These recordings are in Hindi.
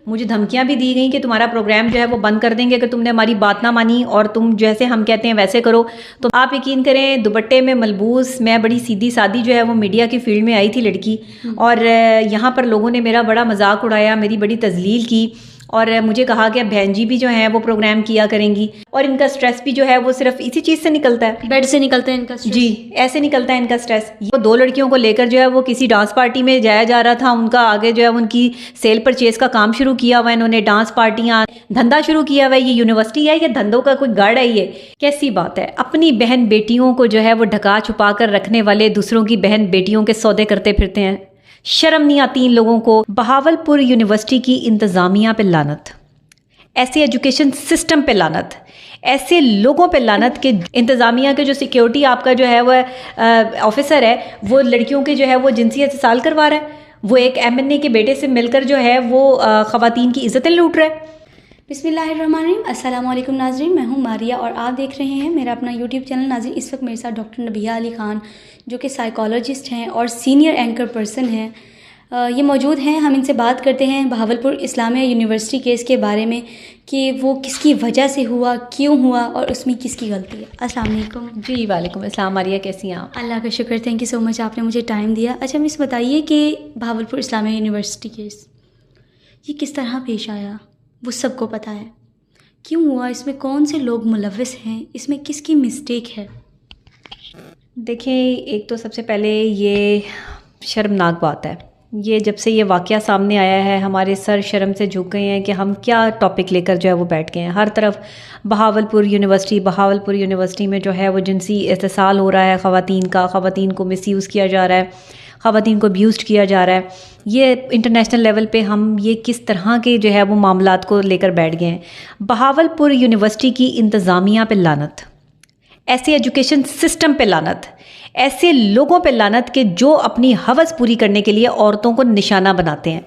मुझे धमकियां भी दी गई कि तुम्हारा प्रोग्राम जो है वो बंद कर देंगे अगर तुमने हमारी बात ना मानी और तुम जैसे हम कहते हैं वैसे करो। तो आप यकीन करें, दुपट्टे में मलबूस मैं बड़ी सीधी सादी जो है वो मीडिया की फील्ड में आई थी लड़की, और यहाँ पर लोगों ने मेरा बड़ा मजाक उड़ाया, मेरी बड़ी तजलील की, और मुझे कहा कि अब बहन जी भी जो है वो प्रोग्राम किया करेंगी, और इनका स्ट्रेस भी जो है वो सिर्फ इसी चीज़ से निकलता है, बेड से निकलता है इनका स्ट्रेस। जी, ऐसे निकलता है इनका स्ट्रेस। ये 2 लड़कियों को लेकर जो है वो किसी डांस पार्टी में जाया जा रहा था, उनका आगे जो है उनकी सेल परचेज का काम शुरू किया हुआ है, इन्होंने डांस पार्टियां धंधा शुरू किया हुआ है। ये यूनिवर्सिटी है या धंधों का कोई गढ़ है? ये कैसी बात है? अपनी बहन बेटियों को जो है वो ढका छुपा कर रखने वाले दूसरों की बहन बेटियों के सौदे करते फिरते हैं। शर्म नहीं आती इन लोगों को। बहावलपुर यूनिवर्सिटी की इंतजामिया पे लानत, ऐसे एजुकेशन सिस्टम पे लानत, ऐसे लोगों पे लानत कि इंतज़ामिया के जो सिक्योरिटी आपका जो है वह ऑफिसर है वो लड़कियों के जो है वो जिनसी इत्तेसाल करवा रहा है, वो एक एमएनए के बेटे से मिलकर जो है वो ख़वातीन की इज़्ज़तें लूट रहा है। बिस्मिल्लाहिर्रहमानिर्रहीम। अस्सलाम वालेकुम नाज़रीन, मैं हूँ मारिया और आप देख रहे हैं मेरा अपना यूट्यूब चैनल। नाज़रीन, इस वक्त मेरे साथ डॉक्टर नबिया अली ख़ान जो कि साइकोलॉजिस्ट हैं और सीनियर एंकर पर्सन हैं, ये मौजूद हैं। हम इनसे बात करते हैं बहावलपुर इस्लामिया यूनिवर्सिटी केस के बारे में कि वो किसकी वजह से हुआ, क्यों हुआ और उसमें किसकी गलती है। अस्सलाम वालेकुम। जी वालेकुम अस्सलाम। मारिया कैसी हैं आप? अल्लाह का शुक्र, थैंक यू सो मच, आपने मुझे टाइम दिया। अच्छा, मुझे बताइए कि बहावलपुर इस्लामिया यूनिवर्सिटी केस ये किस तरह पेश आया? वो सबको पता है, क्यों हुआ, इसमें कौन से लोग मुलव्वस हैं, इसमें किसकी मिस्टेक है? देखिए, एक तो सबसे पहले ये शर्मनाक बात है, ये जब से ये वाक़या सामने आया है हमारे सर शर्म से झुक गए हैं कि हम क्या टॉपिक लेकर जो है वो बैठ गए हैं। हर तरफ बहावलपुर यूनिवर्सिटी में जो है वो जिनसी इत्तेसाल हो रहा है ख़वातीन का, ख़वातीन को मिसयूज़ किया जा रहा है, ख़वातीन को अब्यूज़ किया जा रहा है। ये इंटरनेशनल लेवल पे हम ये किस तरह के जो है वो मामलात को लेकर बैठ गए हैं। बहावलपुर यूनिवर्सिटी की इंतज़ामिया पे लानत, ऐसे एजुकेशन सिस्टम पे लानत, ऐसे लोगों पे लानत कि जो अपनी हवस पूरी करने के लिए औरतों को निशाना बनाते हैं।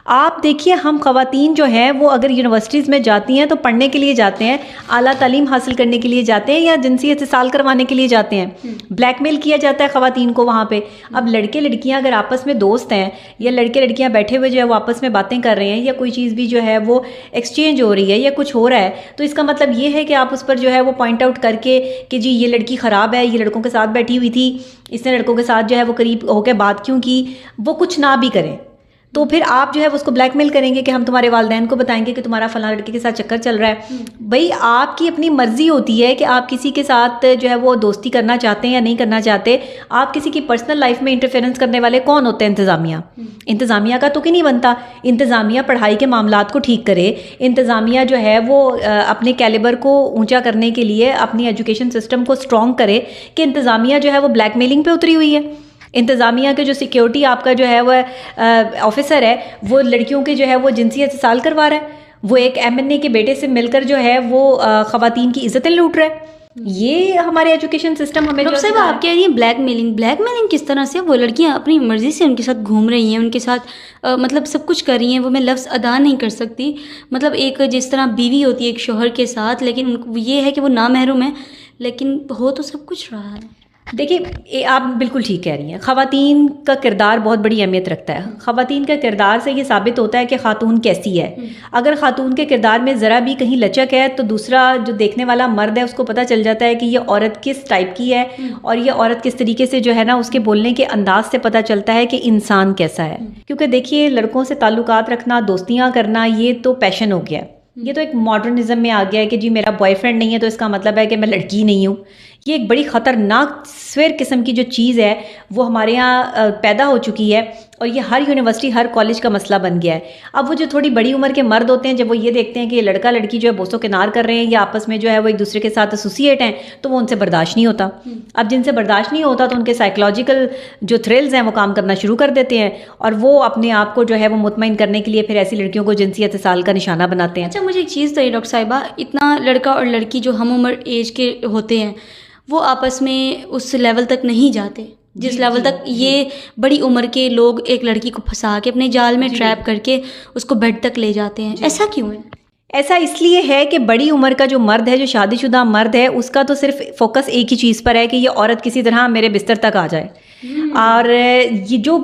आप देखिए, हम ख़वातीन जो हैं वो अगर यूनिवर्सिटीज़ में जाती हैं तो पढ़ने के लिए जाते हैं, आला तालीम हासिल करने के लिए जाते हैं या जिनसी इत्तेसाल करवाने के लिए जाते हैं। ब्लैकमेल किया जाता है ख़वातीन को वहाँ पे। अब लड़के लड़कियाँ अगर आपस में दोस्त हैं या लड़के लड़कियाँ बैठे हुए जो है वो आपस में बातें कर रहे हैं या कोई चीज़ भी जो है वो एक्सचेंज हो रही है या कुछ हो रहा है, तो इसका मतलब ये है कि आप उस पर जो है वो पॉइंट आउट करके कि जी ये लड़की ख़राब है, ये लड़कों के साथ बैठी हुई थी, इसने लड़कों के साथ जो है वो करीब होकर बात क्यों की, वो कुछ ना भी करें तो फिर आप जो है उसको ब्लैकमेल करेंगे कि हम तुम्हारे वालिदैन को बताएंगे कि तुम्हारा फलां लड़के के साथ चक्कर चल रहा है। भाई, आपकी अपनी मर्जी होती है कि आप किसी के साथ जो है वो दोस्ती करना चाहते हैं या नहीं करना चाहते। आप किसी की पर्सनल लाइफ में इंटरफेरेंस करने वाले कौन होते हैं? इंतज़ामिया का तो कि नहीं बनता। इंतज़ामिया पढ़ाई के मामलात को ठीक करे, इंतज़ामिया जो है वो अपने कैलिबर को ऊंचा करने के लिए अपनी एजुकेशन सिस्टम को स्ट्रॉन्ग करे कि इंतज़ामिया जो है वो ब्लैकमेलिंग पे उतरी हुई है। इंतज़ामिया के जो सिक्योरिटी आपका जो है वह ऑफिसर है वो लड़कियों के जो है वो जिनसी इत्तेसाल करवा रहा है, वो एक एमएनए के बेटे से मिलकर जो है वो ख़वातीन की इज़्ज़तें लूट रहा है। ये हमारे एजुकेशन सिस्टम हमें जो साहब आप कह रही हैं ब्लैकमेलिंग किस तरह से? वो लड़कियां अपनी मर्जी से उनके साथ घूम रही हैं, उनके साथ मतलब सब कुछ कर रही हैं, वो मैं लफ्ज़ अदा नहीं कर सकती। मतलब एक जिस तरह बीवी होती है एक शोहर के साथ, लेकिन उनको ये है कि वो ना महरूम है, लेकिन हो तो सब कुछ रहा है। देखिए, आप बिल्कुल ठीक कह रही हैं। ख़वातीन का किरदार बहुत बड़ी अहमियत रखता है। ख़वातीन का किरदार से ये साबित होता है कि ख़ातून कैसी है। अगर ख़ातून के किरदार में ज़रा भी कहीं लचक है तो दूसरा जो देखने वाला मर्द है उसको पता चल जाता है कि ये औरत किस टाइप की है और ये औरत किस तरीके से जो है ना उसके बोलने के अंदाज से पता चलता है कि इंसान कैसा है। क्योंकि देखिए, लड़कों से ताल्लुकात रखना, दोस्तियाँ करना, ये तो पैशन हो गया है। ये तो एक मॉडर्निज्म में आ गया है कि जी मेरा बॉयफ्रेंड नहीं है तो इसका मतलब है कि मैं लड़की नहीं हूँ। ये एक बड़ी ख़तरनाक स्वेर किस्म की जो चीज़ है वो हमारे यहाँ पैदा हो चुकी है और ये हर यूनिवर्सिटी, हर कॉलेज का मसला बन गया है। अब वो जो थोड़ी बड़ी उम्र के मर्द होते हैं, जब वो ये देखते हैं कि ये लड़का लड़की जो है बोसो किनार कर रहे हैं या आपस में जो है वो एक दूसरे के साथ एसोसिएट हैं, तो वो उनसे बर्दाश्त नहीं होता। अब जिनसे बर्दाश्त नहीं होता तो उनके साइकोलॉजिकल जो थ्रिल्स हैं वो काम करना शुरू कर देते हैं और वो अपने आप को जो है वो मुतमईन करने के लिए फिर ऐसी लड़कियों को जिनसी इत्तेसाल का निशाना बनाते हैं। अच्छा, मुझे एक चीज़ बताइए डॉक्टर साहिबा, इतना लड़का और लड़की जो हम उम्र एज के होते हैं वो आपस में उस लेवल तक नहीं जाते जिस लेवल तक ये बड़ी उम्र के लोग एक लड़की को फंसा के अपने जाल में ट्रैप करके उसको बेड तक ले जाते हैं। ऐसा क्यों है? ऐसा इसलिए है कि बड़ी उम्र का जो मर्द है, जो शादीशुदा मर्द है, उसका तो सिर्फ फोकस एक ही चीज़ पर है कि ये औरत किसी तरह मेरे बिस्तर तक आ जाए। और ये जो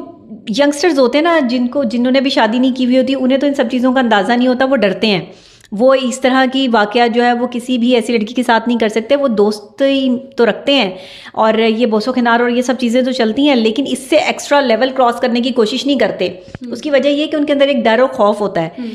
यंगस्टर्स होते हैं ना, जिन्होंने भी शादी नहीं की हुई होती, उन्हें तो इन सब चीज़ों का अंदाज़ा नहीं होता, वो डरते हैं, वो इस तरह की वाक़या जो है वो किसी भी ऐसी लड़की के साथ नहीं कर सकते, वो दोस्त ही तो रखते हैं और ये बोसो खिनार और ये सब चीज़ें तो चलती हैं, लेकिन इससे एक्स्ट्रा लेवल क्रॉस करने की कोशिश नहीं करते। उसकी वजह ये है कि उनके अंदर एक डर और खौफ होता है।